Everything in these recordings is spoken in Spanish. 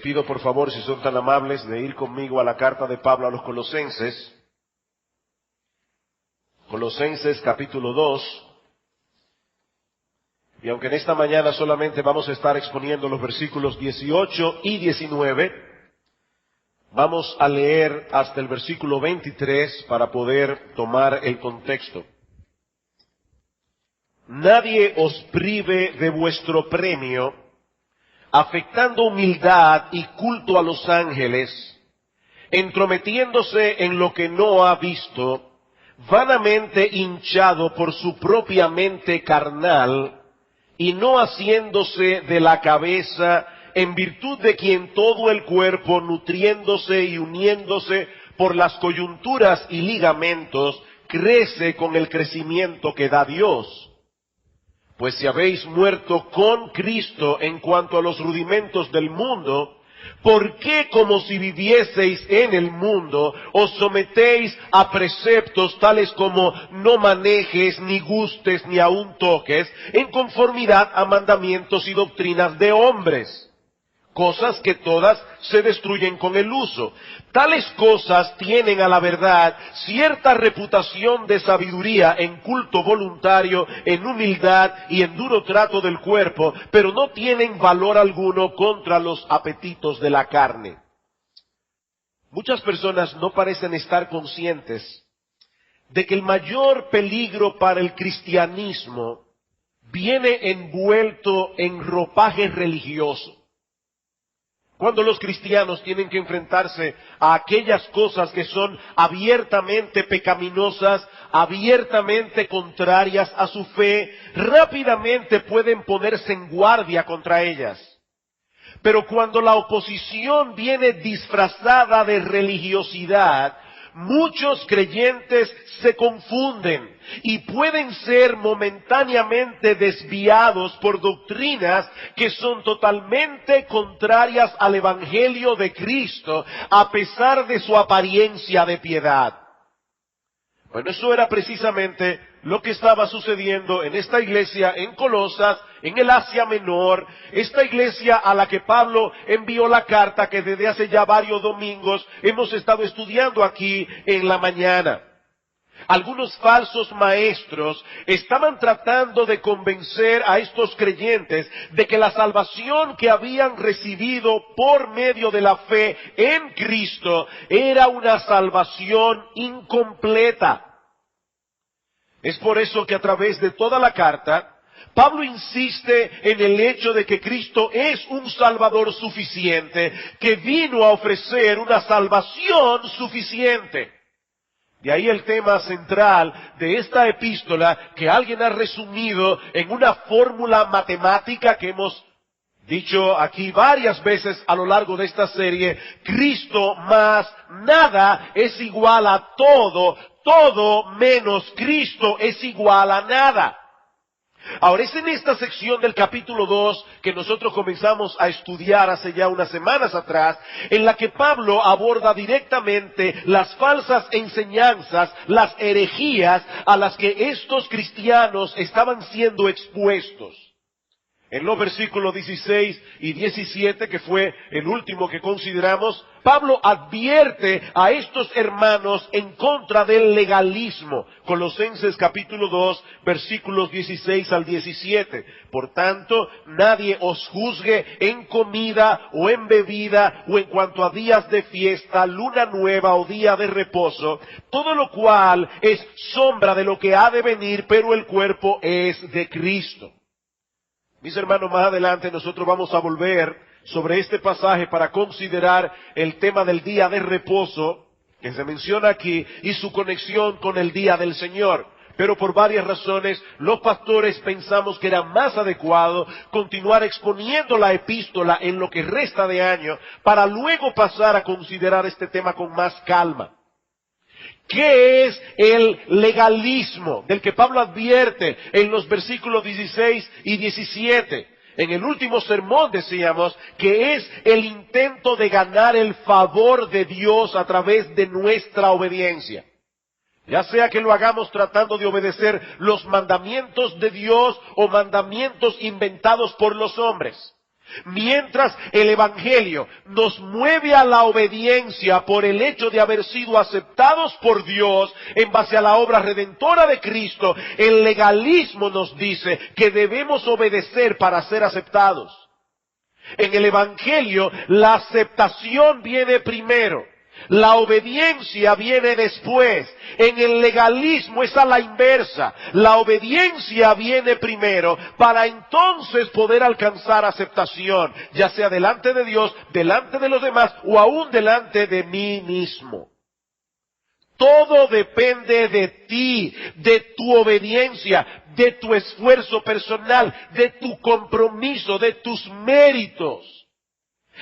pido por favor, si son tan amables, de ir conmigo a la carta de Pablo a los Colosenses. Colosenses capítulo 2. Y aunque en esta mañana solamente vamos a estar exponiendo los versículos 18 y 19, vamos a leer hasta el versículo 23 para poder tomar el contexto. Nadie os prive de vuestro premio, afectando humildad y culto a los ángeles, entrometiéndose en lo que no ha visto, vanamente hinchado por su propia mente carnal, y no haciéndose de la cabeza, en virtud de quien todo el cuerpo, nutriéndose y uniéndose por las coyunturas y ligamentos, crece con el crecimiento que da Dios. Pues si habéis muerto con Cristo en cuanto a los rudimentos del mundo, ¿por qué, como si vivieseis en el mundo, os sometéis a preceptos tales como no manejes, ni gustes, ni aun toques, en conformidad a mandamientos y doctrinas de hombres? Cosas que todas se destruyen con el uso. Tales cosas tienen a la verdad cierta reputación de sabiduría en culto voluntario, en humildad y en duro trato del cuerpo, pero no tienen valor alguno contra los apetitos de la carne. Muchas personas no parecen estar conscientes de que el mayor peligro para el cristianismo viene envuelto en ropaje religioso. Cuando los cristianos tienen que enfrentarse a aquellas cosas que son abiertamente pecaminosas, abiertamente contrarias a su fe, rápidamente pueden ponerse en guardia contra ellas. Pero cuando la oposición viene disfrazada de religiosidad, muchos creyentes se confunden y pueden ser momentáneamente desviados por doctrinas que son totalmente contrarias al Evangelio de Cristo, a pesar de su apariencia de piedad. Bueno, eso era precisamente lo que estaba sucediendo en esta iglesia en Colosas, en el Asia Menor, esta iglesia a la que Pablo envió la carta que desde hace ya varios domingos hemos estado estudiando aquí en la mañana. Algunos falsos maestros estaban tratando de convencer a estos creyentes de que la salvación que habían recibido por medio de la fe en Cristo era una salvación incompleta. Es por eso que a través de toda la carta, Pablo insiste en el hecho de que Cristo es un Salvador suficiente, que vino a ofrecer una salvación suficiente. De ahí el tema central de esta epístola que alguien ha resumido en una fórmula matemática que hemos dicho aquí varias veces a lo largo de esta serie: Cristo más nada es igual a todo, todo menos Cristo es igual a nada. Ahora, es en esta sección del capítulo 2 que nosotros comenzamos a estudiar hace ya unas semanas atrás, en la que Pablo aborda directamente las falsas enseñanzas, las herejías a las que estos cristianos estaban siendo expuestos. En los versículos 16 y 17, que fue el último que consideramos, Pablo advierte a estos hermanos en contra del legalismo. Colosenses capítulo 2, versículos 16 al 17. Por tanto, nadie os juzgue en comida o en bebida o en cuanto a días de fiesta, luna nueva o día de reposo, todo lo cual es sombra de lo que ha de venir, pero el cuerpo es de Cristo. Mis hermanos, más adelante nosotros vamos a volver sobre este pasaje para considerar el tema del día de reposo que se menciona aquí y su conexión con el día del Señor. Pero por varias razones los pastores pensamos que era más adecuado continuar exponiendo la epístola en lo que resta de año para luego pasar a considerar este tema con más calma. ¿Qué es el legalismo del que Pablo advierte en los versículos 16 y 17? En el último sermón decíamos que es el intento de ganar el favor de Dios a través de nuestra obediencia. Ya sea que lo hagamos tratando de obedecer los mandamientos de Dios o mandamientos inventados por los hombres. Mientras el Evangelio nos mueve a la obediencia por el hecho de haber sido aceptados por Dios en base a la obra redentora de Cristo, el legalismo nos dice que debemos obedecer para ser aceptados. En el Evangelio, la aceptación viene primero. La obediencia viene después. En el legalismo es a la inversa. La obediencia viene primero para entonces poder alcanzar aceptación, ya sea delante de Dios, delante de los demás o aún delante de mí mismo. Todo depende de ti, de tu obediencia, de tu esfuerzo personal, de tu compromiso, de tus méritos.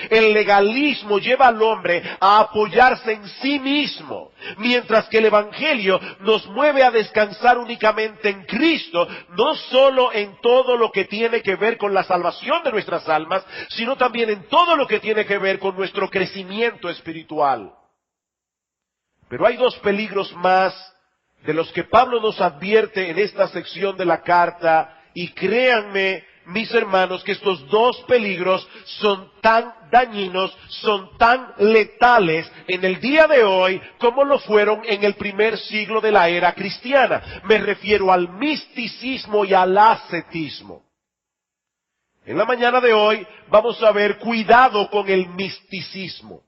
El legalismo lleva al hombre a apoyarse en sí mismo, mientras que el Evangelio nos mueve a descansar únicamente en Cristo, no solo en todo lo que tiene que ver con la salvación de nuestras almas, sino también en todo lo que tiene que ver con nuestro crecimiento espiritual. Pero hay dos peligros más de los que Pablo nos advierte en esta sección de la carta, y créanme, mis hermanos, que estos dos peligros son tan dañinos, son tan letales en el día de hoy como lo fueron en el primer siglo de la era cristiana. Me refiero al misticismo y al ascetismo. En la mañana de hoy vamos a ver cuidado con el misticismo.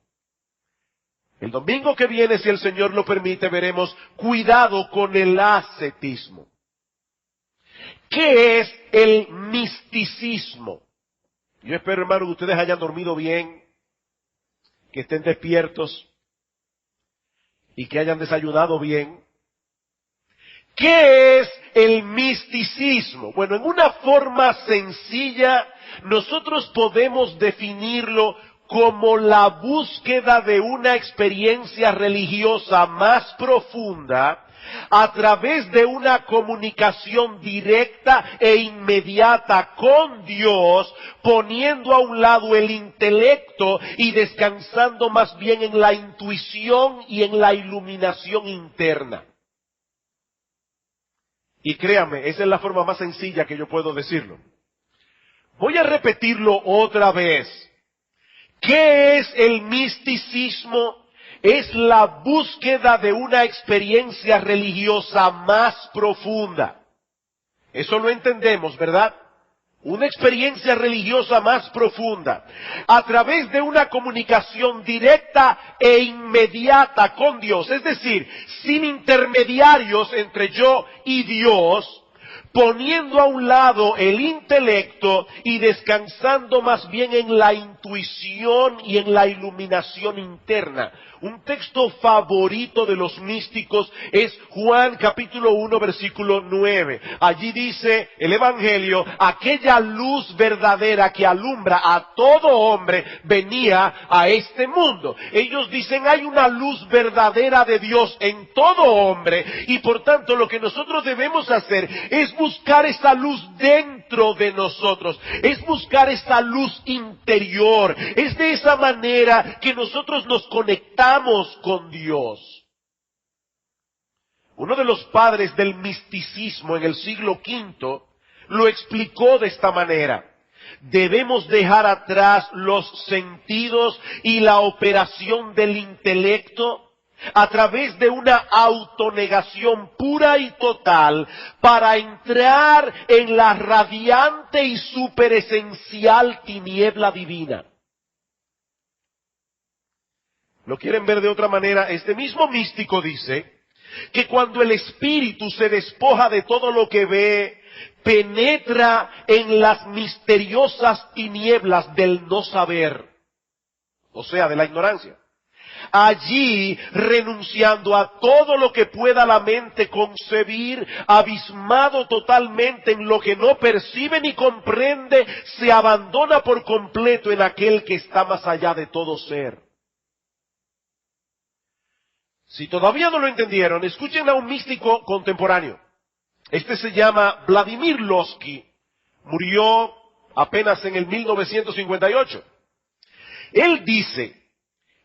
El domingo que viene, si el Señor lo permite, veremos cuidado con el ascetismo. ¿Qué es el misticismo? Yo espero, hermano, que ustedes hayan dormido bien, que estén despiertos y que hayan desayunado bien. ¿Qué es el misticismo? Bueno, en una forma sencilla, nosotros podemos definirlo como la búsqueda de una experiencia religiosa más profunda a través de una comunicación directa e inmediata con Dios, poniendo a un lado el intelecto y descansando más bien en la intuición y en la iluminación interna. Y créame, esa es la forma más sencilla que yo puedo decirlo. Voy a repetirlo otra vez. ¿Qué es el misticismo? Es la búsqueda de una experiencia religiosa más profunda. Eso lo entendemos, ¿verdad? Una experiencia religiosa más profunda. A través de una comunicación directa e inmediata con Dios. Es decir, sin intermediarios entre yo y Dios, poniendo a un lado el intelecto y descansando más bien en la intuición y en la iluminación interna. Un texto favorito de los místicos es Juan capítulo 1 versículo 9. Allí dice el Evangelio, aquella luz verdadera que alumbra a todo hombre venía a este mundo. Ellos dicen hay una luz verdadera de Dios en todo hombre y por tanto lo que nosotros debemos hacer es buscar esa luz dentro de nosotros, es buscar esa luz interior. Es de esa manera que nosotros nos conectamos con Dios. Uno de los padres del misticismo en el siglo V lo explicó de esta manera. Debemos dejar atrás los sentidos y la operación del intelecto a través de una autonegación pura y total para entrar en la radiante y superesencial tiniebla divina. ¿Lo quieren ver de otra manera? Este mismo místico dice que cuando el espíritu se despoja de todo lo que ve, penetra en las misteriosas tinieblas del no saber, o sea, de la ignorancia. Allí, renunciando a todo lo que pueda la mente concebir, abismado totalmente en lo que no percibe ni comprende, se abandona por completo en aquel que está más allá de todo ser. Si todavía no lo entendieron, escuchen a un místico contemporáneo. Este se llama Vladimir Lossky. Murió apenas en el 1958. Él dice,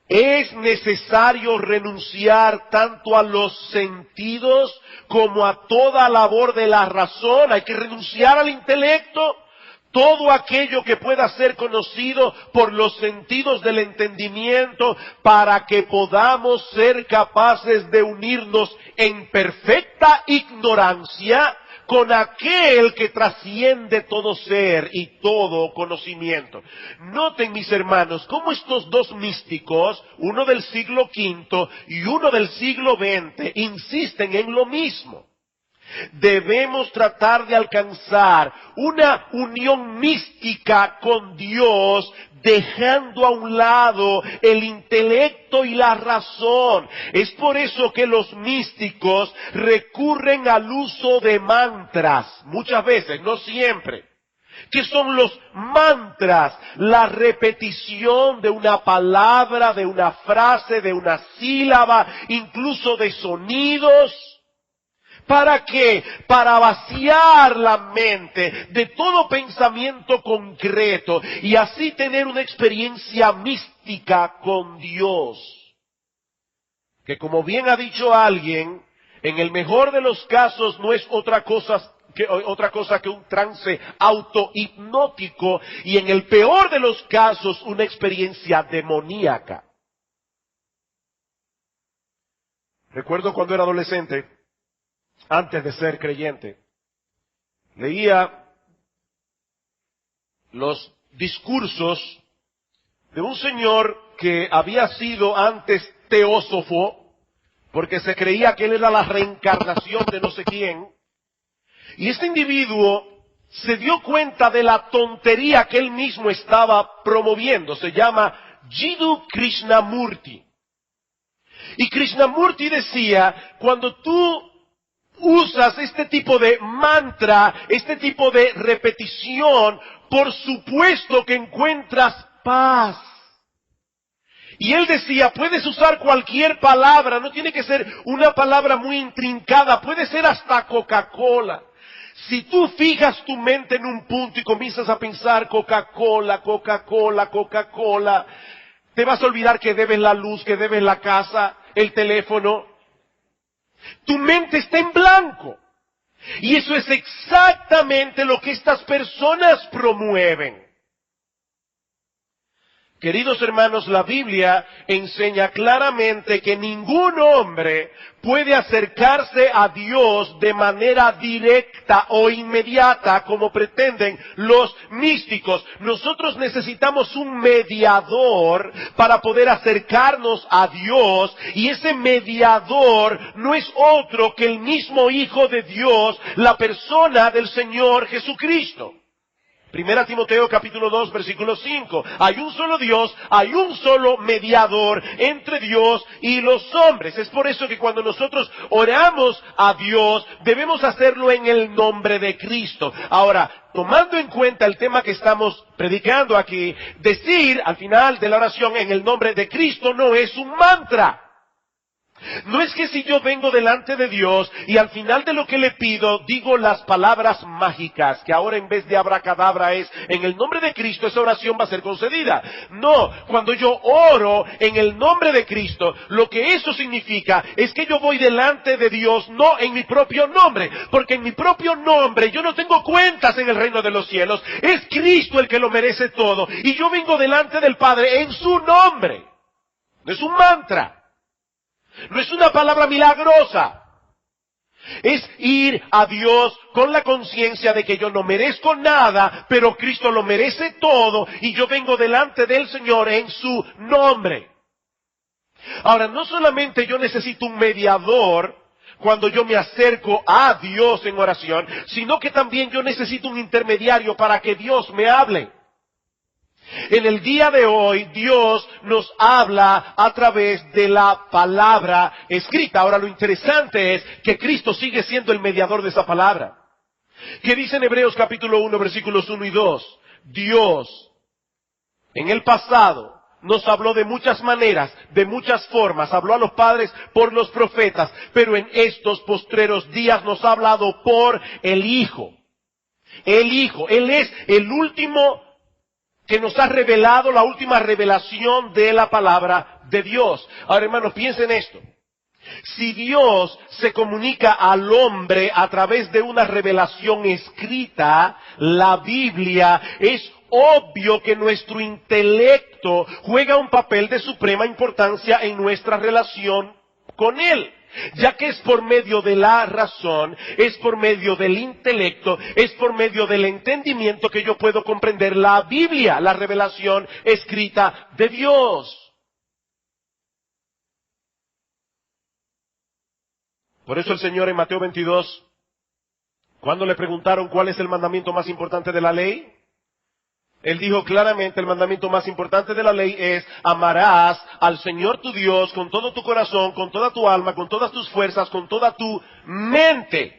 es necesario renunciar tanto a los sentidos como a toda labor de la razón. Hay que renunciar al intelecto todo aquello que pueda ser conocido por los sentidos del entendimiento, para que podamos ser capaces de unirnos en perfecta ignorancia con aquel que trasciende todo ser y todo conocimiento. Noten, mis hermanos, cómo estos dos místicos, uno del siglo V y uno del siglo XX, insisten en lo mismo. Debemos tratar de alcanzar una unión mística con Dios, dejando a un lado el intelecto y la razón. Es por eso que los místicos recurren al uso de mantras, muchas veces, no siempre. ¿Qué son los mantras? La repetición de una palabra, de una frase, de una sílaba, incluso de sonidos. ¿Para qué? Para vaciar la mente de todo pensamiento concreto y así tener una experiencia mística con Dios. Que, como bien ha dicho alguien, en el mejor de los casos no es otra cosa que un trance autohipnótico, y en el peor de los casos una experiencia demoníaca. Recuerdo cuando era adolescente, antes de ser creyente, leía los discursos de un señor que había sido antes teósofo, porque se creía que él era la reencarnación de no sé quién, y este individuo se dio cuenta de la tontería que él mismo estaba promoviendo. Se llama Jiddu Krishnamurti. Y Krishnamurti decía, cuando tú usas este tipo de mantra, este tipo de repetición, por supuesto que encuentras paz. Y él decía, puedes usar cualquier palabra, no tiene que ser una palabra muy intrincada, puede ser hasta Coca-Cola. Si tú fijas tu mente en un punto y comienzas a pensar Coca-Cola, Coca-Cola, Coca-Cola, te vas a olvidar que debes la luz, que debes la casa, el teléfono. Tu mente está en blanco. Y eso es exactamente lo que estas personas promueven. Queridos hermanos, la Biblia enseña claramente que ningún hombre puede acercarse a Dios de manera directa o inmediata como pretenden los místicos. Nosotros necesitamos un mediador para poder acercarnos a Dios, y ese mediador no es otro que el mismo Hijo de Dios, la persona del Señor Jesucristo. 1 Timoteo capítulo 2 versículo 5. Hay un solo Dios, hay un solo mediador entre Dios y los hombres. Es por eso que cuando nosotros oramos a Dios, debemos hacerlo en el nombre de Cristo. Ahora, tomando en cuenta el tema que estamos predicando aquí, decir al final de la oración en el nombre de Cristo no es un mantra. No es que si yo vengo delante de Dios y al final de lo que le pido digo las palabras mágicas, que ahora en vez de abracadabra es en el nombre de Cristo, esa oración va a ser concedida. No, cuando yo oro en el nombre de Cristo, lo que eso significa es que yo voy delante de Dios no en mi propio nombre, porque en mi propio nombre yo no tengo cuentas en el reino de los cielos. Es Cristo el que lo merece todo y yo vengo delante del Padre en su nombre. No es un mantra. No es una palabra milagrosa. Es ir a Dios con la conciencia de que yo no merezco nada, pero Cristo lo merece todo y yo vengo delante del Señor en su nombre. Ahora, no solamente yo necesito un mediador cuando yo me acerco a Dios en oración, sino que también yo necesito un intermediario para que Dios me hable. En el día de hoy, Dios nos habla a través de la palabra escrita. Ahora, lo interesante es que Cristo sigue siendo el mediador de esa palabra. ¿Qué dice en Hebreos capítulo 1, versículos 1 y 2? Dios, en el pasado, nos habló de muchas maneras, de muchas formas. Habló a los padres por los profetas, pero en estos postreros días nos ha hablado por el Hijo. El Hijo, Él es el último que nos ha revelado, la última revelación de la palabra de Dios. Ahora, hermanos, piensen esto. Si Dios se comunica al hombre a través de una revelación escrita, la Biblia, es obvio que nuestro intelecto juega un papel de suprema importancia en nuestra relación con Él. Ya que es por medio de la razón, es por medio del intelecto, es por medio del entendimiento que yo puedo comprender la Biblia, la revelación escrita de Dios. Por eso el Señor en Mateo 22, cuando le preguntaron cuál es el mandamiento más importante de la ley, Él dijo claramente, el mandamiento más importante de la ley es: amarás al Señor tu Dios con todo tu corazón, con toda tu alma, con todas tus fuerzas, con toda tu mente.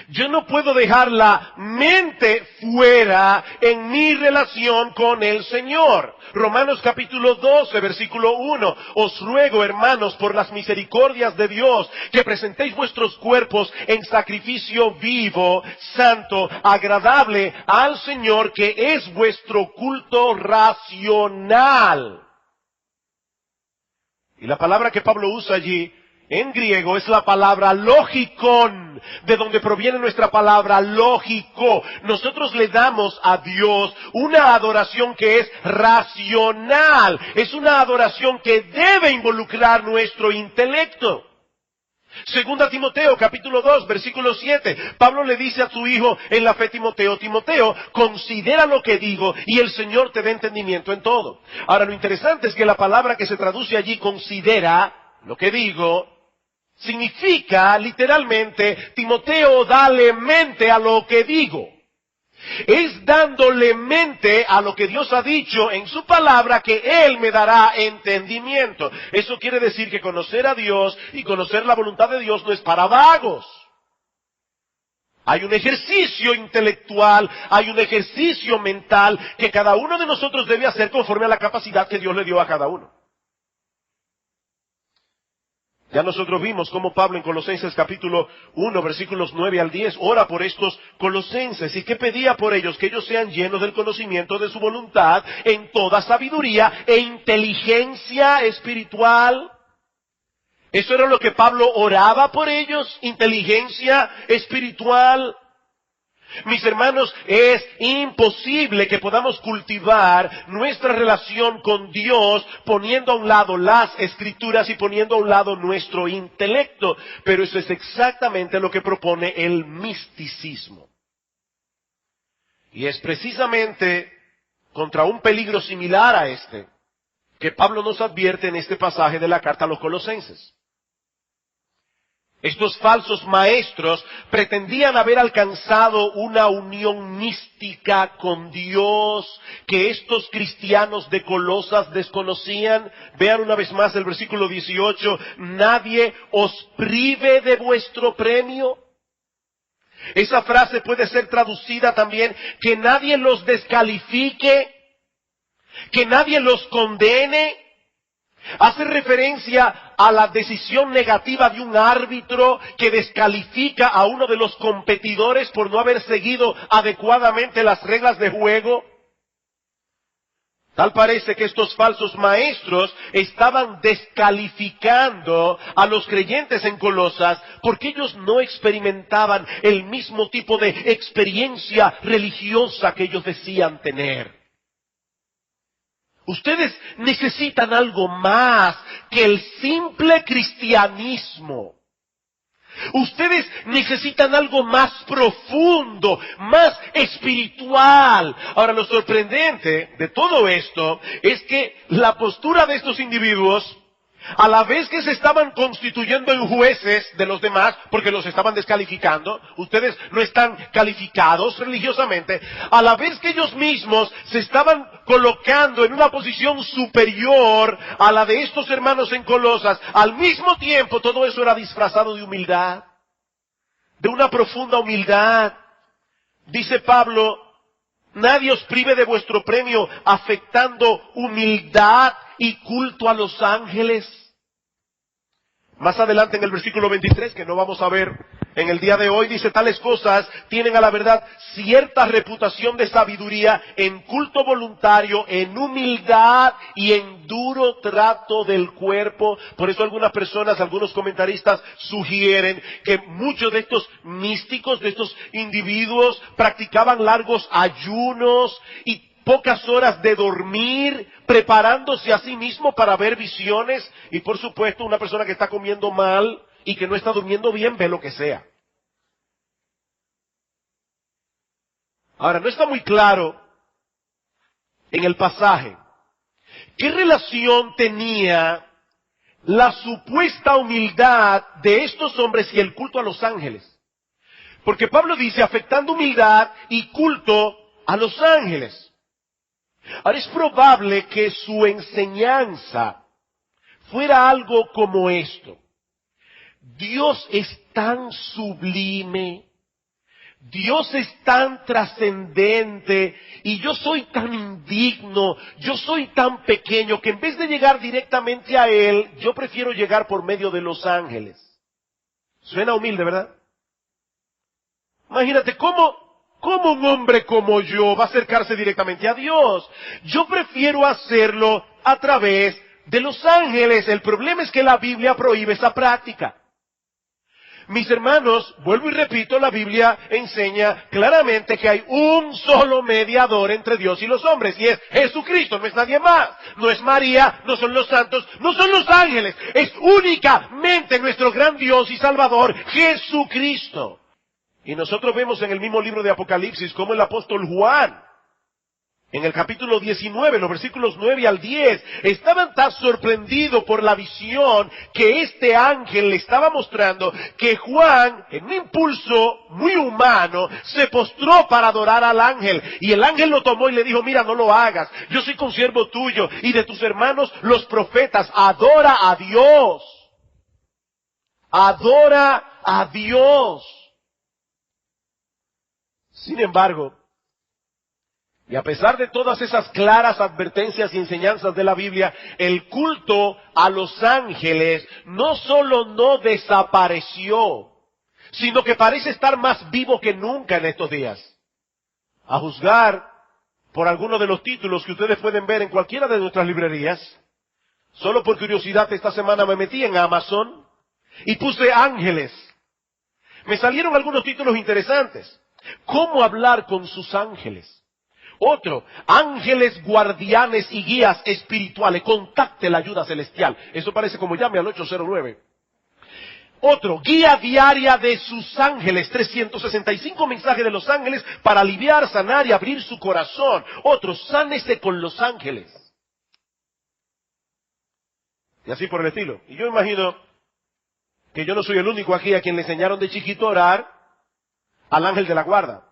Yo no puedo dejar la mente fuera en mi relación con el Señor. Romanos capítulo 12, versículo 1. Os ruego, hermanos, por las misericordias de Dios, que presentéis vuestros cuerpos en sacrificio vivo, santo, agradable al Señor, que es vuestro culto racional. Y la palabra que Pablo usa allí en griego es la palabra logikon, de donde proviene nuestra palabra lógico. Nosotros le damos a Dios una adoración que es racional, es una adoración que debe involucrar nuestro intelecto. Segunda Timoteo, capítulo 2, versículo 7. Pablo le dice a su hijo en la fe Timoteo: Timoteo, considera lo que digo y el Señor te dé entendimiento en todo. Ahora, lo interesante es que la palabra que se traduce allí, considera lo que digo, significa literalmente: Timoteo, dale mente a lo que digo. Es dándole mente a lo que Dios ha dicho en su palabra que Él me dará entendimiento. Eso quiere decir que conocer a Dios y conocer la voluntad de Dios no es para vagos. Hay un ejercicio intelectual, hay un ejercicio mental que cada uno de nosotros debe hacer conforme a la capacidad que Dios le dio a cada uno. Ya nosotros vimos cómo Pablo en Colosenses capítulo 1, versículos 9 al 10, ora por estos colosenses. ¿Y qué pedía por ellos? Que ellos sean llenos del conocimiento de su voluntad en toda sabiduría e inteligencia espiritual. Eso era lo que Pablo oraba por ellos, inteligencia espiritual. Mis hermanos, es imposible que podamos cultivar nuestra relación con Dios poniendo a un lado las Escrituras y poniendo a un lado nuestro intelecto. Pero eso es exactamente lo que propone el misticismo. Y es precisamente contra un peligro similar a este que Pablo nos advierte en este pasaje de la carta a los Colosenses. Estos falsos maestros pretendían haber alcanzado una unión mística con Dios que estos cristianos de Colosas desconocían. Vean una vez más el versículo 18. Nadie os prive de vuestro premio. Esa frase puede ser traducida también: que nadie los descalifique, que nadie los condene. Hace referencia a la decisión negativa de un árbitro que descalifica a uno de los competidores por no haber seguido adecuadamente las reglas de juego. Tal parece que estos falsos maestros estaban descalificando a los creyentes en Colosas porque ellos no experimentaban el mismo tipo de experiencia religiosa que ellos decían tener. Ustedes necesitan algo más que el simple cristianismo. Ustedes necesitan algo más profundo, más espiritual. Ahora, lo sorprendente de todo esto es que la postura de estos individuos, a la vez que se estaban constituyendo en jueces de los demás, porque los estaban descalificando, ustedes no están calificados religiosamente, a la vez que ellos mismos se estaban colocando en una posición superior a la de estos hermanos en Colosas, al mismo tiempo todo eso era disfrazado de humildad, de una profunda humildad. Dice Pablo: nadie os prive de vuestro premio, afectando humildad y culto a los ángeles. Más adelante en el versículo 23, que no vamos a ver en el día de hoy, dice, tales cosas tienen a la verdad cierta reputación de sabiduría en culto voluntario, en humildad y en duro trato del cuerpo. Por eso algunas personas, algunos comentaristas sugieren que muchos de estos místicos, de estos individuos, practicaban largos ayunos y pocas horas de dormir, preparándose a sí mismo para ver visiones. Y por supuesto, una persona que está comiendo mal y que no está durmiendo bien, ve lo que sea. Ahora, no está muy claro en el pasaje qué relación tenía la supuesta humildad de estos hombres y el culto a los ángeles. Porque Pablo dice, afectando humildad y culto a los ángeles. Ahora, es probable que su enseñanza fuera algo como esto. Dios es tan sublime, Dios es tan trascendente, y yo soy tan indigno, yo soy tan pequeño, que en vez de llegar directamente a Él, yo prefiero llegar por medio de los ángeles. Suena humilde, ¿verdad? Imagínate, ¿cómo un hombre como yo va a acercarse directamente a Dios? Yo prefiero hacerlo a través de los ángeles. El problema es que la Biblia prohíbe esa práctica. Mis hermanos, vuelvo y repito, la Biblia enseña claramente que hay un solo mediador entre Dios y los hombres, y es Jesucristo, no es nadie más. No es María, no son los santos, no son los ángeles. Es únicamente nuestro gran Dios y Salvador, Jesucristo. Y nosotros vemos en el mismo libro de Apocalipsis como el apóstol Juan, en el capítulo 19, los versículos 9 al 10, estaban tan sorprendidos por la visión que este ángel le estaba mostrando, que Juan, en un impulso muy humano, se postró para adorar al ángel. Y el ángel lo tomó y le dijo, mira, no lo hagas, yo soy consiervo tuyo y de tus hermanos los profetas, adora a Dios. Adora a Dios. Sin embargo, y a pesar de todas esas claras advertencias y enseñanzas de la Biblia, el culto a los ángeles no solo no desapareció, sino que parece estar más vivo que nunca en estos días. A juzgar por algunos de los títulos que ustedes pueden ver en cualquiera de nuestras librerías, solo por curiosidad esta semana me metí en Amazon y puse ángeles. Me salieron algunos títulos interesantes. ¿Cómo hablar con sus ángeles? Otro, ángeles guardianes y guías espirituales, contacte la ayuda celestial. Eso parece como llame al 809. Otro, guía diaria de sus ángeles, 365 mensajes de los ángeles para aliviar, sanar y abrir su corazón. Otro, sánese con los ángeles. Y así por el estilo. Y yo imagino que yo no soy el único aquí a quien le enseñaron de chiquito a orar al ángel de la guarda.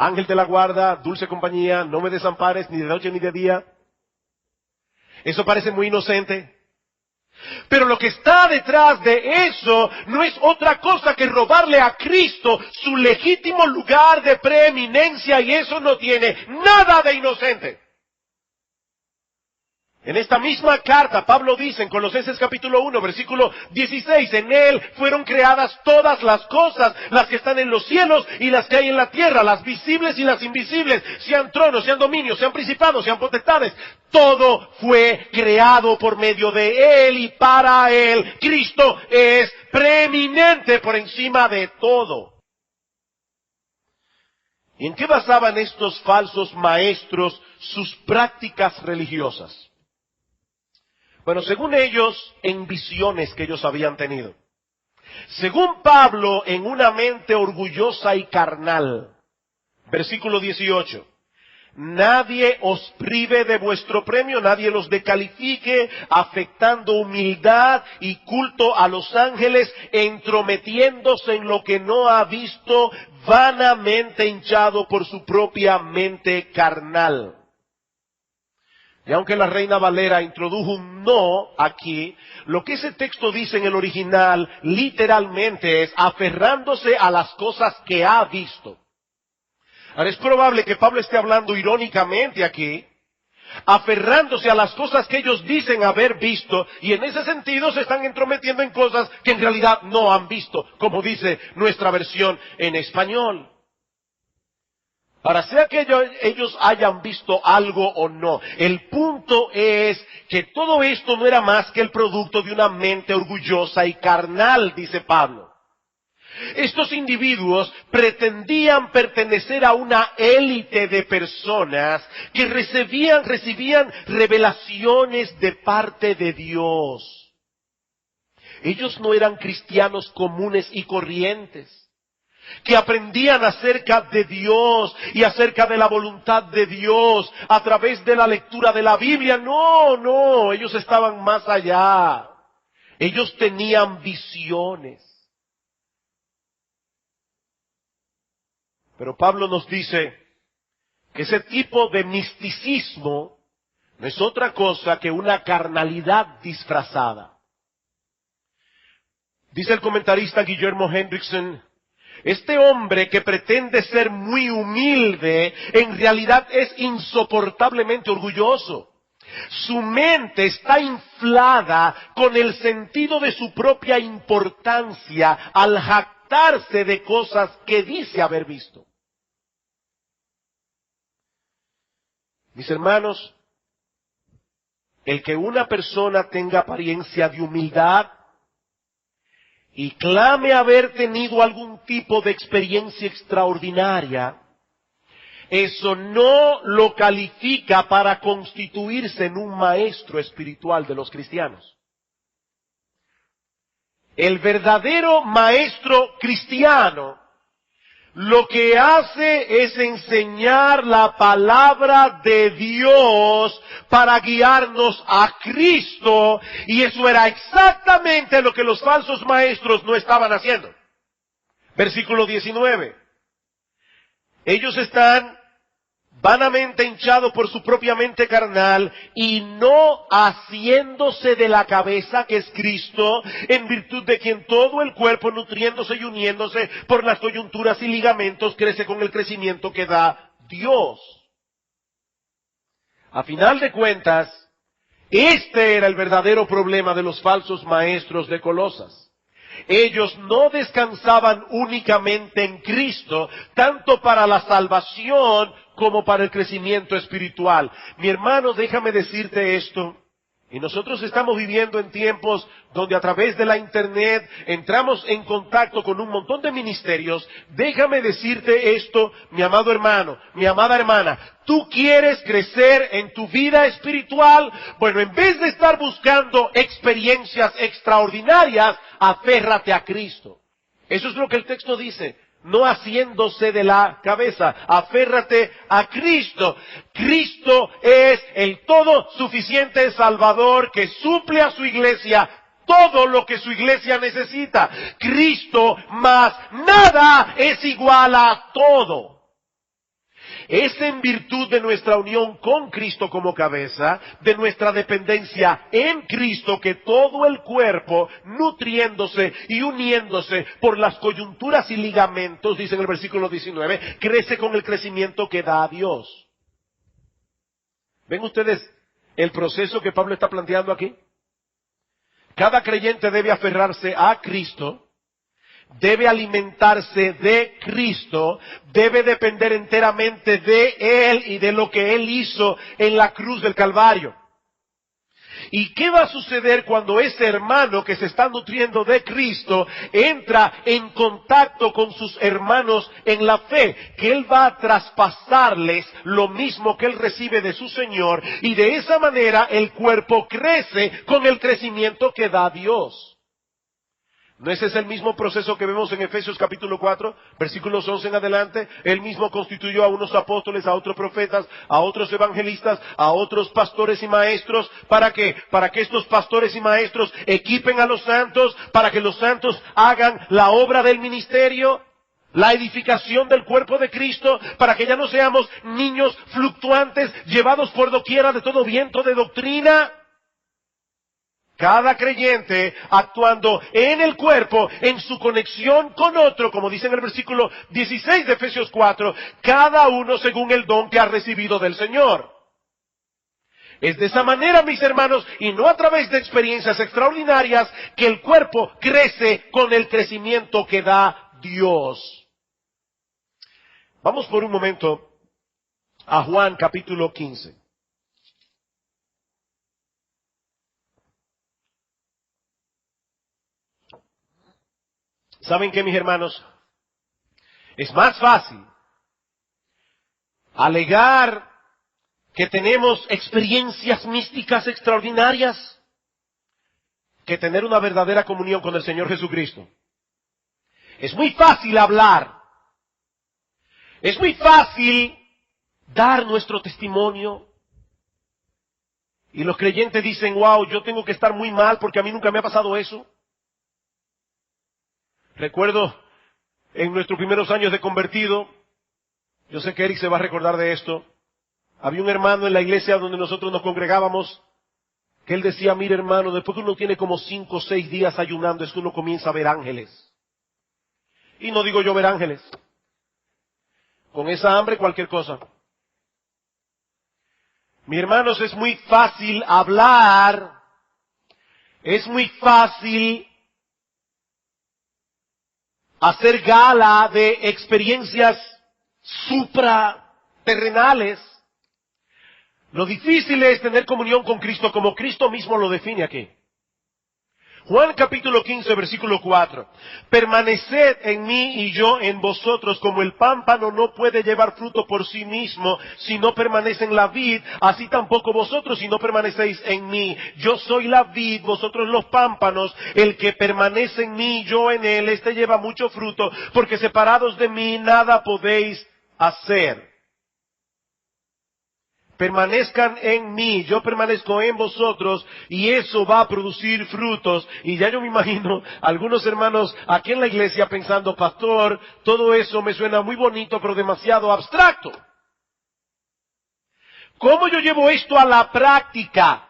Ángel de la guarda, dulce compañía, no me desampares ni de noche ni de día. Eso parece muy inocente. Pero lo que está detrás de eso no es otra cosa que robarle a Cristo su legítimo lugar de preeminencia, y eso no tiene nada de inocente. En esta misma carta, Pablo dice en Colosenses capítulo 1, versículo 16, en Él fueron creadas todas las cosas, las que están en los cielos y las que hay en la tierra, las visibles y las invisibles, sean tronos, sean dominios, sean principados, sean potestades. Todo fue creado por medio de Él y para Él. Cristo es preeminente por encima de todo. ¿Y en qué basaban estos falsos maestros sus prácticas religiosas? Bueno, según ellos, en visiones que ellos habían tenido. Según Pablo, en una mente orgullosa y carnal. Versículo 18. Nadie os prive de vuestro premio, nadie los descalifique, afectando humildad y culto a los ángeles, entrometiéndose en lo que no ha visto, vanamente hinchado por su propia mente carnal. Y aunque la Reina Valera introdujo un no aquí, lo que ese texto dice en el original literalmente es aferrándose a las cosas que ha visto. Ahora es probable que Pablo esté hablando irónicamente aquí, aferrándose a las cosas que ellos dicen haber visto, y en ese sentido se están entrometiendo en cosas que en realidad no han visto, como dice nuestra versión en español. Ahora, sea que ellos hayan visto algo o no, el punto es que todo esto no era más que el producto de una mente orgullosa y carnal, dice Pablo. Estos individuos pretendían pertenecer a una élite de personas que recibían revelaciones de parte de Dios. Ellos no eran cristianos comunes y corrientes, que aprendían acerca de Dios y acerca de la voluntad de Dios a través de la lectura de la Biblia. No, ellos estaban más allá. Ellos tenían visiones. Pero Pablo nos dice que ese tipo de misticismo no es otra cosa que una carnalidad disfrazada. Dice el comentarista Guillermo Hendrickson, este hombre que pretende ser muy humilde, en realidad es insoportablemente orgulloso. Su mente está inflada con el sentido de su propia importancia al jactarse de cosas que dice haber visto. Mis hermanos, el que una persona tenga apariencia de humildad y clame haber tenido algún tipo de experiencia extraordinaria, eso no lo califica para constituirse en un maestro espiritual de los cristianos. El verdadero maestro cristiano lo que hace es enseñar la palabra de Dios para guiarnos a Cristo, y eso era exactamente lo que los falsos maestros no estaban haciendo. Versículo 19. Ellos están vanamente hinchados por su propia mente carnal y no haciéndose de la cabeza, que es Cristo, en virtud de quien todo el cuerpo, nutriéndose y uniéndose por las coyunturas y ligamentos, crece con el crecimiento que da Dios. A final de cuentas, este era el verdadero problema de los falsos maestros de Colosas. Ellos no descansaban únicamente en Cristo, tanto para la salvación como para el crecimiento espiritual. Mi hermano, déjame decirte esto. Y nosotros estamos viviendo en tiempos donde a través de la internet entramos en contacto con un montón de ministerios. Déjame decirte esto, mi amado hermano, mi amada hermana. ¿Tú quieres crecer en tu vida espiritual? Bueno, en vez de estar buscando experiencias extraordinarias, aférrate a Cristo. Eso es lo que el texto dice. No haciéndose de la cabeza, aférrate a Cristo. Cristo es el todo suficiente Salvador que suple a su iglesia todo lo que su iglesia necesita. Cristo más nada es igual a todo. Es en virtud de nuestra unión con Cristo como cabeza, de nuestra dependencia en Cristo, que todo el cuerpo, nutriéndose y uniéndose por las coyunturas y ligamentos, dice en el versículo 19, crece con el crecimiento que da a Dios. ¿Ven ustedes el proceso que Pablo está planteando aquí? Cada creyente debe aferrarse a Cristo, debe alimentarse de Cristo, debe depender enteramente de Él y de lo que Él hizo en la cruz del Calvario. ¿Y qué va a suceder cuando ese hermano que se está nutriendo de Cristo entra en contacto con sus hermanos en la fe? Que Él va a traspasarles lo mismo que Él recibe de su Señor, y de esa manera el cuerpo crece con el crecimiento que da Dios. ¿No ese es el mismo proceso que vemos en Efesios capítulo 4, versículos 11 en adelante? Él mismo constituyó a unos apóstoles, a otros profetas, a otros evangelistas, a otros pastores y maestros. ¿Para qué? Para que estos pastores y maestros equipen a los santos, para que los santos hagan la obra del ministerio, la edificación del cuerpo de Cristo, para que ya no seamos niños fluctuantes, llevados por doquiera de todo viento de doctrina. Cada creyente actuando en el cuerpo, en su conexión con otro, como dice en el versículo 16 de Efesios 4, cada uno según el don que ha recibido del Señor. Es de esa manera, mis hermanos, y no a través de experiencias extraordinarias, que el cuerpo crece con el crecimiento que da Dios. Vamos por un momento a Juan capítulo 15. ¿Saben qué, mis hermanos? Es más fácil alegar que tenemos experiencias místicas extraordinarias que tener una verdadera comunión con el Señor Jesucristo. Es muy fácil hablar. Es muy fácil dar nuestro testimonio. Y los creyentes dicen, wow, yo tengo que estar muy mal porque a mí nunca me ha pasado eso. Recuerdo en nuestros primeros años de convertido, yo sé que Eric se va a recordar de esto, había un hermano en la iglesia donde nosotros nos congregábamos, que él decía, mire hermano, después que uno tiene como 5 o 6 días ayunando, es que uno comienza a ver ángeles. Y no digo yo ver ángeles. Con esa hambre cualquier cosa. Mis hermanos, es muy fácil hablar, es muy fácil hacer gala de experiencias supraterrenales. Lo difícil es tener comunión con Cristo como Cristo mismo lo define aquí. Juan capítulo 15, versículo 4. Permaneced en mí y yo en vosotros, como el pámpano no puede llevar fruto por sí mismo si no permanece en la vid, así tampoco vosotros si no permanecéis en mí. Yo soy la vid, vosotros los pámpanos. El que permanece en mí, yo en él, este lleva mucho fruto, porque separados de mí nada podéis hacer. Permanezcan en mí, yo permanezco en vosotros, y eso va a producir frutos. Y ya yo me imagino algunos hermanos aquí en la iglesia pensando, pastor, todo eso me suena muy bonito, pero demasiado abstracto. ¿Cómo yo llevo esto a la práctica?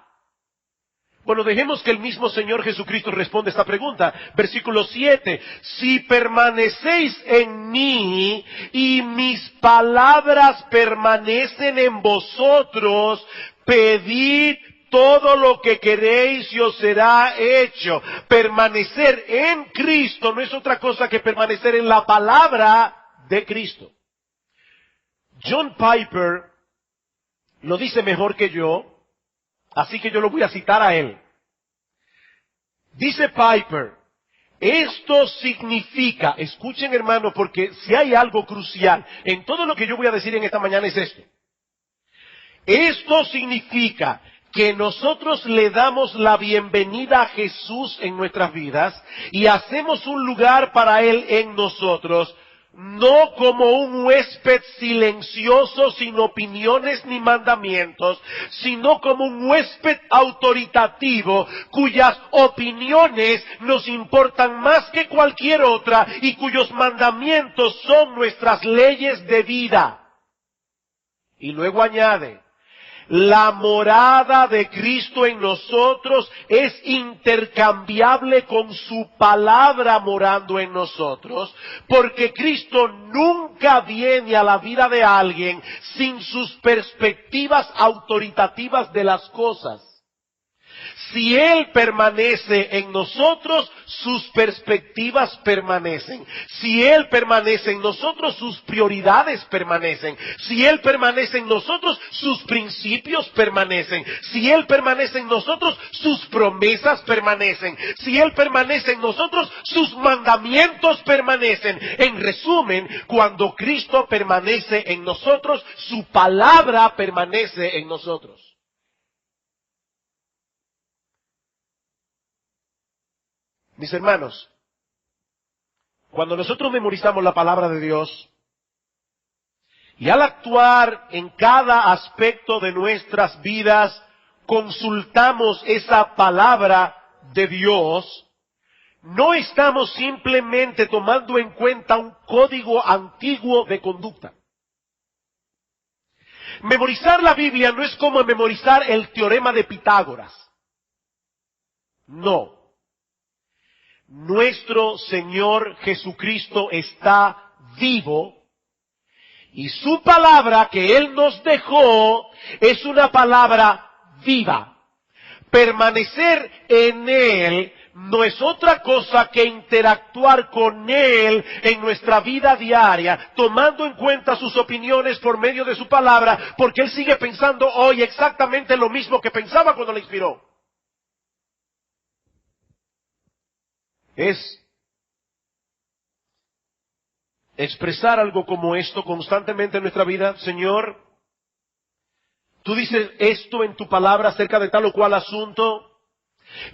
Bueno, dejemos que el mismo Señor Jesucristo responda esta pregunta. Versículo 7. Si permanecéis en mí y mis palabras permanecen en vosotros, pedid todo lo que queréis y os será hecho. Permanecer en Cristo no es otra cosa que permanecer en la palabra de Cristo. John Piper lo dice mejor que yo. Así que yo lo voy a citar a él. Dice Piper, esto significa, escuchen hermano, porque si hay algo crucial en todo lo que yo voy a decir en esta mañana es esto. Esto significa que nosotros le damos la bienvenida a Jesús en nuestras vidas y hacemos un lugar para Él en nosotros, no como un huésped silencioso sin opiniones ni mandamientos, sino como un huésped autoritativo cuyas opiniones nos importan más que cualquier otra y cuyos mandamientos son nuestras leyes de vida. Y luego añade, la morada de Cristo en nosotros es intercambiable con su palabra morando en nosotros, porque Cristo nunca viene a la vida de alguien sin sus perspectivas autoritativas de las cosas. Si Él permanece en nosotros, sus perspectivas permanecen. Si Él permanece en nosotros, sus prioridades permanecen. Si Él permanece en nosotros, sus principios permanecen. Si Él permanece en nosotros, sus promesas permanecen. Si Él permanece en nosotros, sus mandamientos permanecen. En resumen, cuando Cristo permanece en nosotros, su palabra permanece en nosotros. Mis hermanos, cuando nosotros memorizamos la palabra de Dios, y al actuar en cada aspecto de nuestras vidas, consultamos esa palabra de Dios, no estamos simplemente tomando en cuenta un código antiguo de conducta. Memorizar la Biblia no es como memorizar el teorema de Pitágoras. No. Nuestro Señor Jesucristo está vivo y su palabra que Él nos dejó es una palabra viva. Permanecer en Él no es otra cosa que interactuar con Él en nuestra vida diaria, tomando en cuenta sus opiniones por medio de su palabra, porque Él sigue pensando hoy exactamente lo mismo que pensaba cuando le inspiró. Es expresar algo como esto constantemente en nuestra vida. Señor, tú dices esto en tu palabra acerca de tal o cual asunto.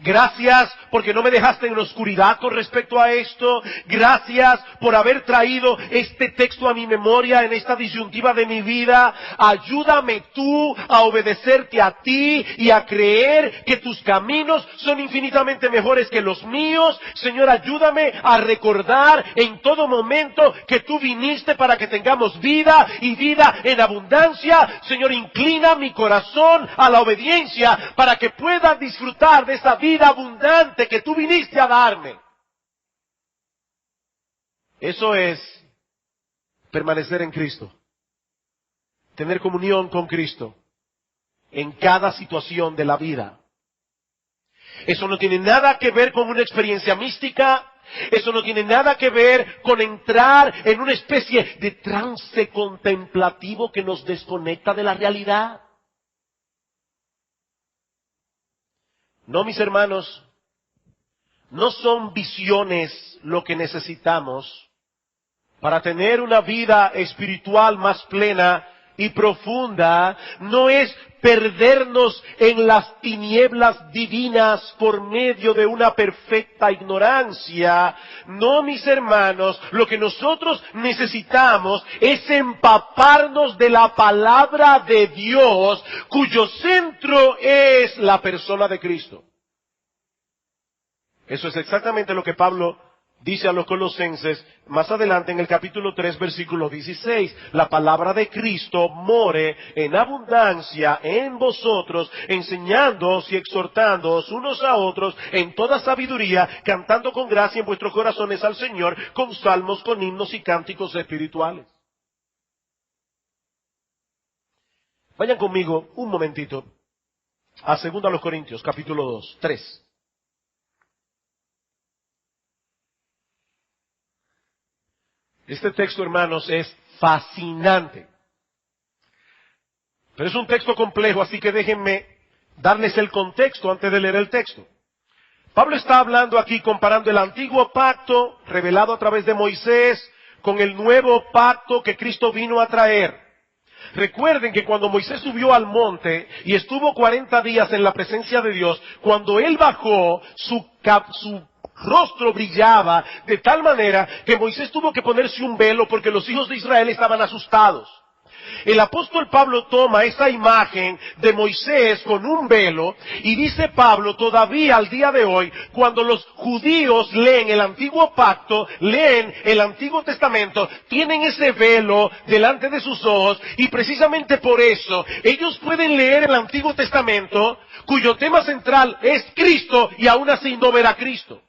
Gracias porque no me dejaste en la oscuridad con respecto a esto. Gracias por haber traído este texto a mi memoria en esta disyuntiva de mi vida. Ayúdame tú a obedecerte a ti y a creer que tus caminos son infinitamente mejores que los míos. Señor, ayúdame a recordar en todo momento que tú viniste para que tengamos vida y vida en abundancia. Señor, inclina mi corazón a la obediencia para que pueda disfrutar de esa vida abundante que tú viniste a darme. Eso es permanecer en Cristo. Tener comunión con Cristo en cada situación de la vida. Eso no tiene nada que ver con una experiencia mística. Eso no tiene nada que ver con entrar en una especie de trance contemplativo que nos desconecta de la realidad. No, mis hermanos, no son visiones lo que necesitamos para tener una vida espiritual más plena y profunda. No es perdernos en las tinieblas divinas por medio de una perfecta ignorancia. No, mis hermanos, lo que nosotros necesitamos es empaparnos de la palabra de Dios, cuyo centro es la persona de Cristo. Eso es exactamente lo que Pablo dice a los colosenses más adelante en el capítulo 3, versículo 16. La palabra de Cristo more en abundancia en vosotros, enseñándoos y exhortándoos unos a otros en toda sabiduría, cantando con gracia en vuestros corazones al Señor, con salmos, con himnos y cánticos espirituales. Vayan conmigo un momentito a 2 Corintios, capítulo 3. Este texto, hermanos, es fascinante. Pero es un texto complejo, así que déjenme darles el contexto antes de leer el texto. Pablo está hablando aquí comparando el antiguo pacto revelado a través de Moisés con el nuevo pacto que Cristo vino a traer. Recuerden que cuando Moisés subió al monte y estuvo 40 días en la presencia de Dios, cuando él bajó, su rostro brillaba de tal manera que Moisés tuvo que ponerse un velo porque los hijos de Israel estaban asustados. El apóstol Pablo toma esa imagen de Moisés con un velo y dice Pablo, todavía al día de hoy, cuando los judíos leen el antiguo pacto, leen el Antiguo Testamento, tienen ese velo delante de sus ojos y precisamente por eso ellos pueden leer el Antiguo Testamento cuyo tema central es Cristo y aún así no ver a Cristo.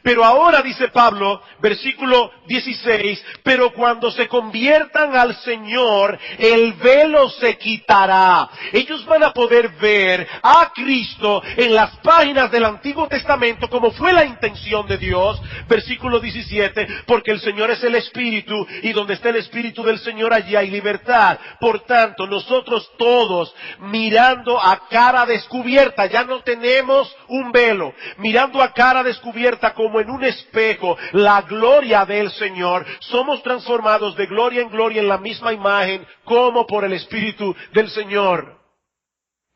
Pero ahora, dice Pablo, versículo 16, pero cuando se conviertan al Señor, el velo se quitará. Ellos van a poder ver a Cristo en las páginas del Antiguo Testamento como fue la intención de Dios. Versículo 17, porque el Señor es el Espíritu y donde está el Espíritu del Señor allí hay libertad. Por tanto, nosotros todos mirando a cara descubierta, ya no tenemos un velo, mirando a cara descubierta como en un espejo la gloria del Señor, somos transformados de gloria en la misma imagen como por el Espíritu del Señor.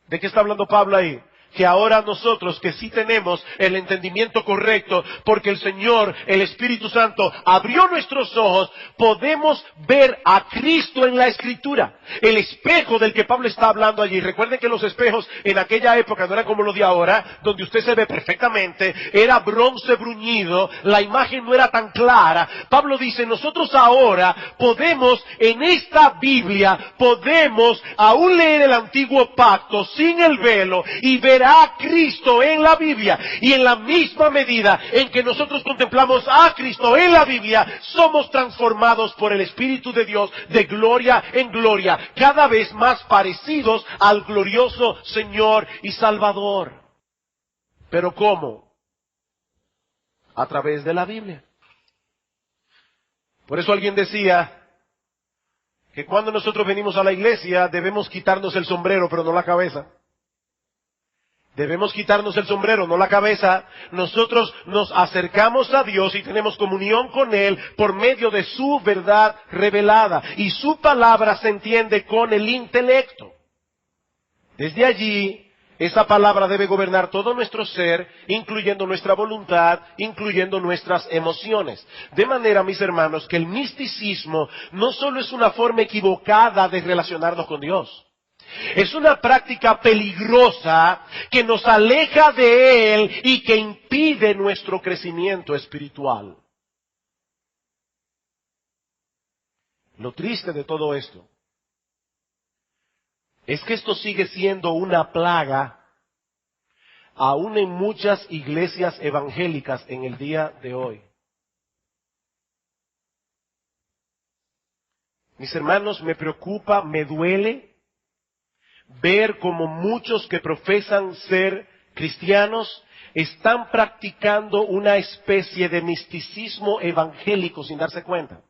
¿De qué está hablando Pablo ahí? Que ahora nosotros que sí tenemos el entendimiento correcto, porque el Señor, el Espíritu Santo, abrió nuestros ojos, podemos ver a Cristo en la Escritura. El espejo del que Pablo está hablando allí. Recuerden que los espejos en aquella época no eran como los de ahora, donde usted se ve perfectamente, era bronce bruñido, la imagen no era tan clara. Pablo dice, nosotros ahora podemos, en esta Biblia, podemos aún leer el antiguo pacto sin el velo y ver a Cristo en la Biblia, y en la misma medida en que nosotros contemplamos a Cristo en la Biblia, somos transformados por el Espíritu de Dios de gloria en gloria, cada vez más parecidos al glorioso Señor y Salvador. ¿Pero cómo? A través de la Biblia. Por eso alguien decía que cuando nosotros venimos a la iglesia debemos quitarnos el sombrero, pero no la cabeza. Debemos quitarnos el sombrero, no la cabeza. Nosotros nos acercamos a Dios y tenemos comunión con Él por medio de su verdad revelada. Y su palabra se entiende con el intelecto. Desde allí, esa palabra debe gobernar todo nuestro ser, incluyendo nuestra voluntad, incluyendo nuestras emociones. De manera, mis hermanos, que el misticismo no solo es una forma equivocada de relacionarnos con Dios. Es una práctica peligrosa que nos aleja de Él y que impide nuestro crecimiento espiritual. Lo triste de todo esto es que esto sigue siendo una plaga aún en muchas iglesias evangélicas en el día de hoy. Mis hermanos, me preocupa, me duele ver cómo muchos que profesan ser cristianos están practicando una especie de misticismo evangélico sin darse cuenta.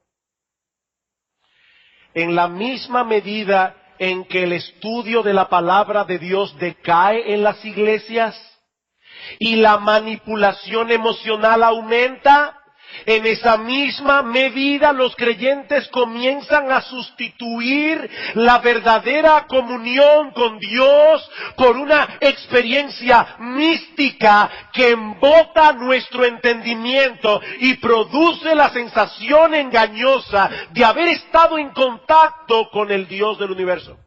En la misma medida en que el estudio de la palabra de Dios decae en las iglesias y la manipulación emocional aumenta, en esa misma medida los creyentes comienzan a sustituir la verdadera comunión con Dios por una experiencia mística que embota nuestro entendimiento y produce la sensación engañosa de haber estado en contacto con el Dios del universo.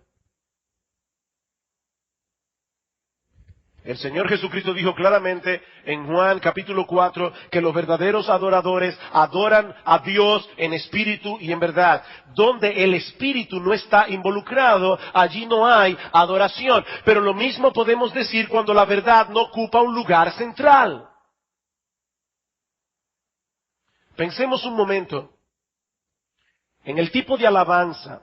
El Señor Jesucristo dijo claramente en Juan capítulo 4 que los verdaderos adoradores adoran a Dios en espíritu y en verdad. Donde el espíritu no está involucrado, allí no hay adoración. Pero lo mismo podemos decir cuando la verdad no ocupa un lugar central. Pensemos un momento en el tipo de alabanza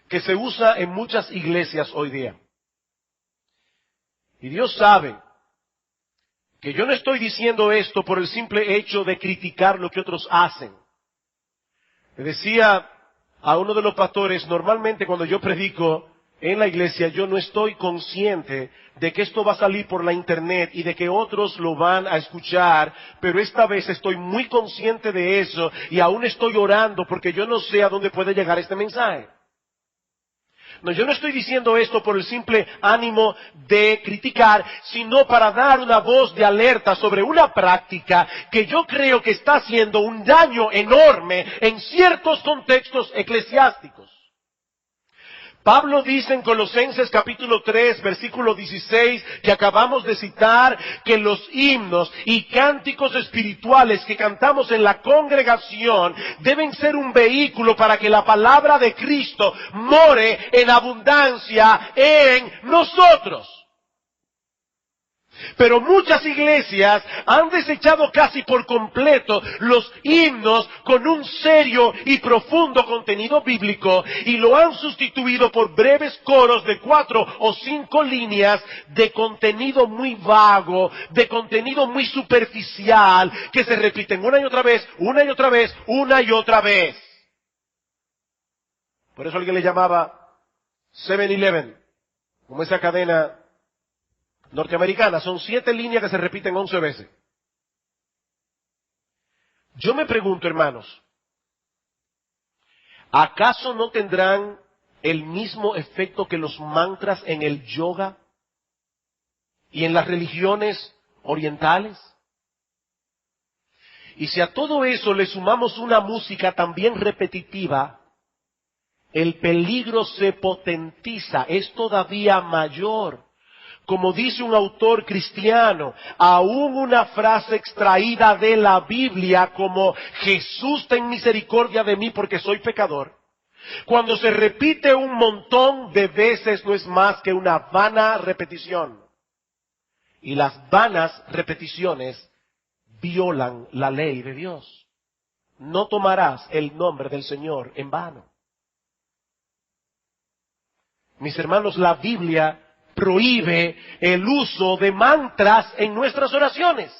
que se usa en muchas iglesias hoy día. Y Dios sabe que yo no estoy diciendo esto por el simple hecho de criticar lo que otros hacen. Le decía a uno de los pastores, normalmente cuando yo predico en la iglesia, yo no estoy consciente de que esto va a salir por la internet y de que otros lo van a escuchar, pero esta vez estoy muy consciente de eso y aún estoy orando porque yo no sé a dónde puede llegar este mensaje. No, yo no estoy diciendo esto por el simple ánimo de criticar, sino para dar una voz de alerta sobre una práctica que yo creo que está haciendo un daño enorme en ciertos contextos eclesiásticos. Pablo dice en Colosenses capítulo 3, versículo 16, que acabamos de citar, que los himnos y cánticos espirituales que cantamos en la congregación deben ser un vehículo para que la palabra de Cristo more en abundancia en nosotros. Pero muchas iglesias han desechado casi por completo los himnos con un serio y profundo contenido bíblico y lo han sustituido por breves coros de 4 o 5 líneas de contenido muy vago, de contenido muy superficial, que se repiten una y otra vez, una y otra vez, una y otra vez. Por eso alguien le llamaba 7-Eleven, como esa cadena norteamericana. Son 7 líneas que se repiten 11 veces. Yo me pregunto, hermanos, ¿acaso no tendrán el mismo efecto que los mantras en el yoga y en las religiones orientales? Y si a todo eso le sumamos una música también repetitiva, el peligro se potentiza, es todavía mayor. Como dice un autor cristiano, aún una frase extraída de la Biblia como Jesús ten misericordia de mí porque soy pecador, cuando se repite un montón de veces no es más que una vana repetición. Y las vanas repeticiones violan la ley de Dios. No tomarás el nombre del Señor en vano. Mis hermanos, la Biblia prohíbe el uso de mantras en nuestras oraciones.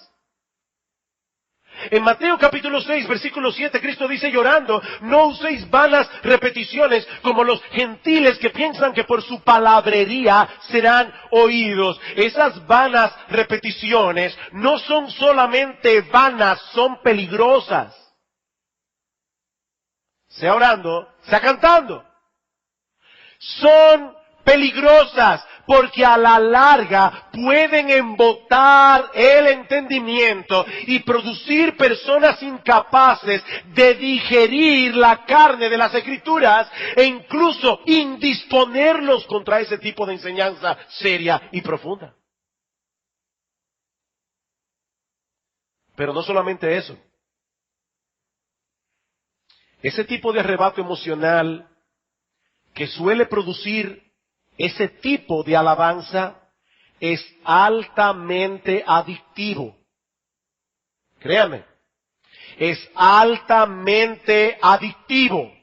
En Mateo capítulo 6, versículo 7, Cristo dice llorando, no uséis vanas repeticiones como los gentiles que piensan que por su palabrería serán oídos. Esas vanas repeticiones no son solamente vanas, son peligrosas. Sea orando, sea cantando. Son peligrosas porque a la larga pueden embotar el entendimiento y producir personas incapaces de digerir la carne de las Escrituras e incluso indisponerlos contra ese tipo de enseñanza seria y profunda. Pero no solamente eso. Ese tipo de arrebato emocional que suele producir ese tipo de alabanza es altamente adictivo. Créame, es altamente adictivo.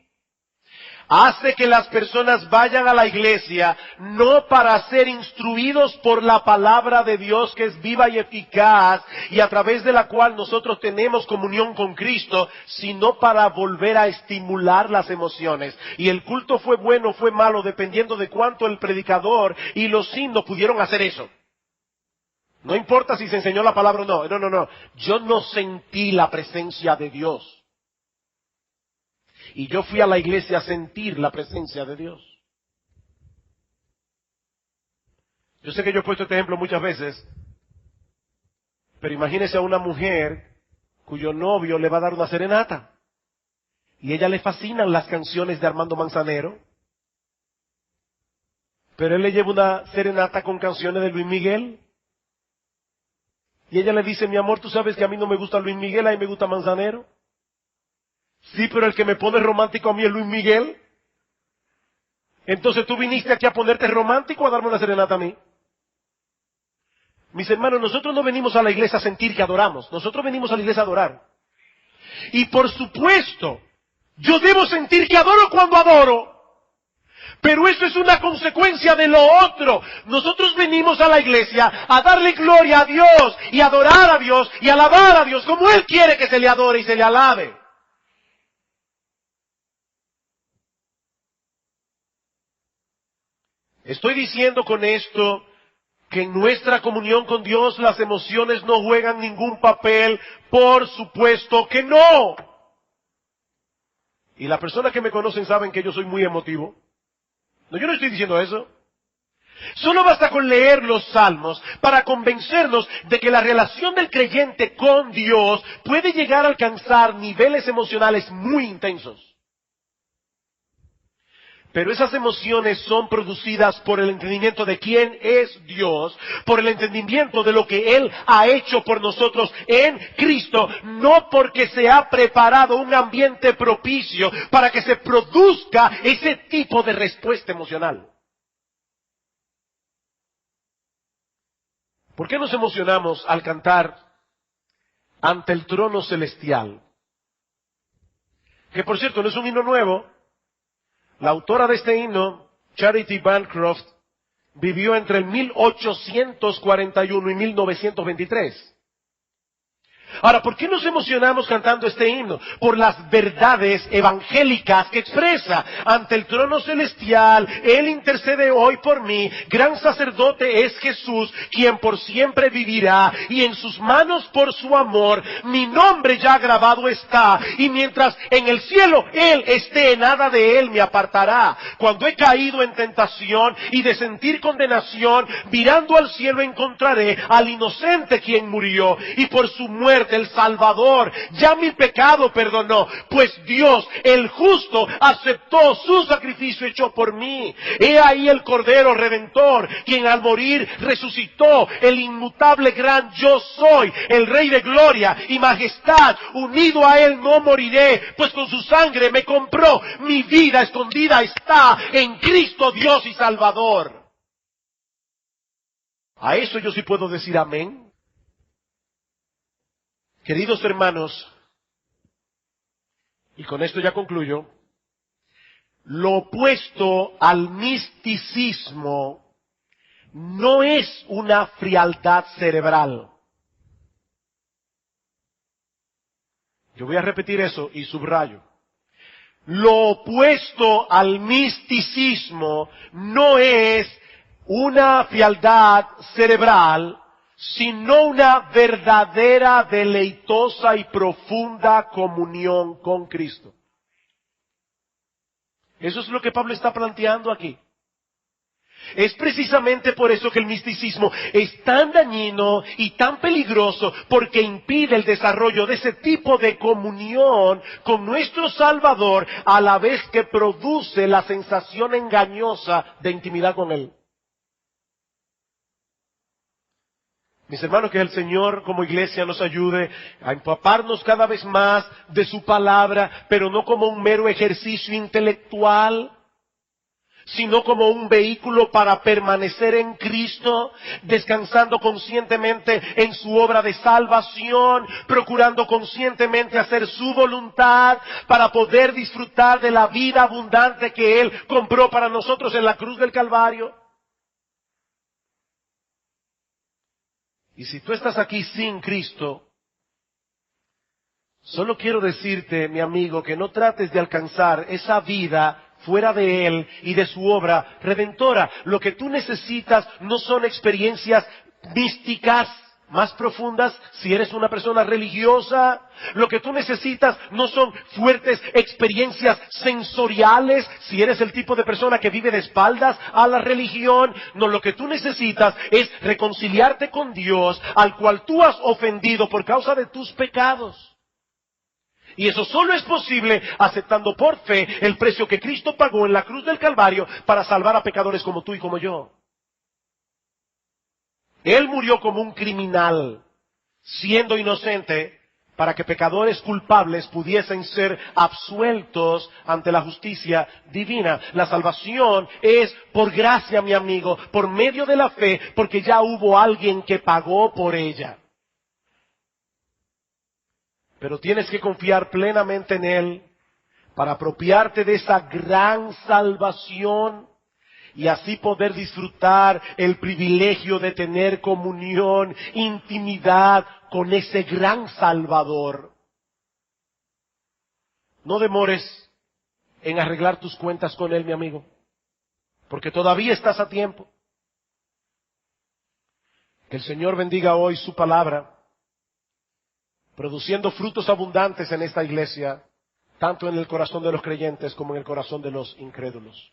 Hace que las personas vayan a la iglesia no para ser instruidos por la palabra de Dios que es viva y eficaz y a través de la cual nosotros tenemos comunión con Cristo, sino para volver a estimular las emociones. Y el culto fue bueno o fue malo dependiendo de cuánto el predicador y los himnos pudieron hacer eso. No importa si se enseñó la palabra o no. No. Yo no sentí la presencia de Dios. Y yo fui a la iglesia a sentir la presencia de Dios. Yo sé que yo he puesto este ejemplo muchas veces, pero imagínese a una mujer cuyo novio le va a dar una serenata. Y a ella le fascinan las canciones de Armando Manzanero, pero él le lleva una serenata con canciones de Luis Miguel. Y ella le dice, mi amor, tú sabes que a mí no me gusta Luis Miguel, a mí me gusta Manzanero. Sí, pero el que me pone romántico a mí es Luis Miguel. Entonces tú viniste aquí a ponerte romántico a darme una serenata a mí. Mis hermanos, nosotros no venimos a la iglesia a sentir que adoramos. Nosotros venimos a la iglesia a adorar. Y por supuesto, yo debo sentir que adoro cuando adoro. Pero eso es una consecuencia de lo otro. Nosotros venimos a la iglesia a darle gloria a Dios y adorar a Dios y alabar a Dios como Él quiere que se le adore y se le alabe. Estoy diciendo con esto que en nuestra comunión con Dios las emociones no juegan ningún papel. Por supuesto que no. Y las personas que me conocen saben que yo soy muy emotivo. No, yo no estoy diciendo eso. Solo basta con leer los salmos para convencernos de que la relación del creyente con Dios puede llegar a alcanzar niveles emocionales muy intensos. Pero esas emociones son producidas por el entendimiento de quién es Dios, por el entendimiento de lo que Él ha hecho por nosotros en Cristo, no porque se ha preparado un ambiente propicio para que se produzca ese tipo de respuesta emocional. ¿Por qué nos emocionamos al cantar ante el trono celestial? Que por cierto no es un himno nuevo. La autora de este himno, Charity Bancroft, vivió entre el 1841 y 1923. Ahora, ¿por qué nos emocionamos cantando este himno? Por las verdades evangélicas que expresa. Ante el trono celestial, Él intercede hoy por mí. Gran sacerdote es Jesús, quien por siempre vivirá. Y en sus manos por su amor, mi nombre ya grabado está. Y mientras en el cielo Él esté, nada de Él me apartará. Cuando he caído en tentación y de sentir condenación, mirando al cielo encontraré al inocente quien murió. Y por su muerte, el Salvador ya mi pecado perdonó, pues Dios, el justo, aceptó su sacrificio hecho por mí. He ahí el Cordero Redentor, quien al morir resucitó, el inmutable gran yo soy, el Rey de gloria y majestad. Unido a Él no moriré, pues con su sangre me compró. Mi vida escondida está en Cristo Dios y Salvador. A eso yo sí puedo decir amén. Queridos hermanos, y con esto ya concluyo, lo opuesto al misticismo no es una frialdad cerebral. Yo voy a repetir eso y subrayo. Lo opuesto al misticismo no es una frialdad cerebral, sino una verdadera, deleitosa y profunda comunión con Cristo. Eso es lo que Pablo está planteando aquí. Es precisamente por eso que el misticismo es tan dañino y tan peligroso, porque impide el desarrollo de ese tipo de comunión con nuestro Salvador, a la vez que produce la sensación engañosa de intimidad con Él. Mis hermanos, que el Señor como iglesia nos ayude a empaparnos cada vez más de su palabra, pero no como un mero ejercicio intelectual, sino como un vehículo para permanecer en Cristo, descansando conscientemente en su obra de salvación, procurando conscientemente hacer su voluntad para poder disfrutar de la vida abundante que Él compró para nosotros en la cruz del Calvario. Y si tú estás aquí sin Cristo, solo quiero decirte, mi amigo, que no trates de alcanzar esa vida fuera de Él y de su obra redentora. Lo que tú necesitas no son experiencias místicas más profundas si eres una persona religiosa. Lo que tú necesitas no son fuertes experiencias sensoriales si eres el tipo de persona que vive de espaldas a la religión. No, lo que tú necesitas es reconciliarte con Dios, al cual tú has ofendido por causa de tus pecados. Y eso solo es posible aceptando por fe el precio que Cristo pagó en la cruz del Calvario para salvar a pecadores como tú y como yo. Él murió como un criminal, siendo inocente, para que pecadores culpables pudiesen ser absueltos ante la justicia divina. La salvación es por gracia, mi amigo, por medio de la fe, porque ya hubo alguien que pagó por ella. Pero tienes que confiar plenamente en Él para apropiarte de esa gran salvación y así poder disfrutar el privilegio de tener comunión, intimidad con ese gran Salvador. No demores en arreglar tus cuentas con Él, mi amigo, porque todavía estás a tiempo. Que el Señor bendiga hoy su palabra, produciendo frutos abundantes en esta iglesia, tanto en el corazón de los creyentes como en el corazón de los incrédulos.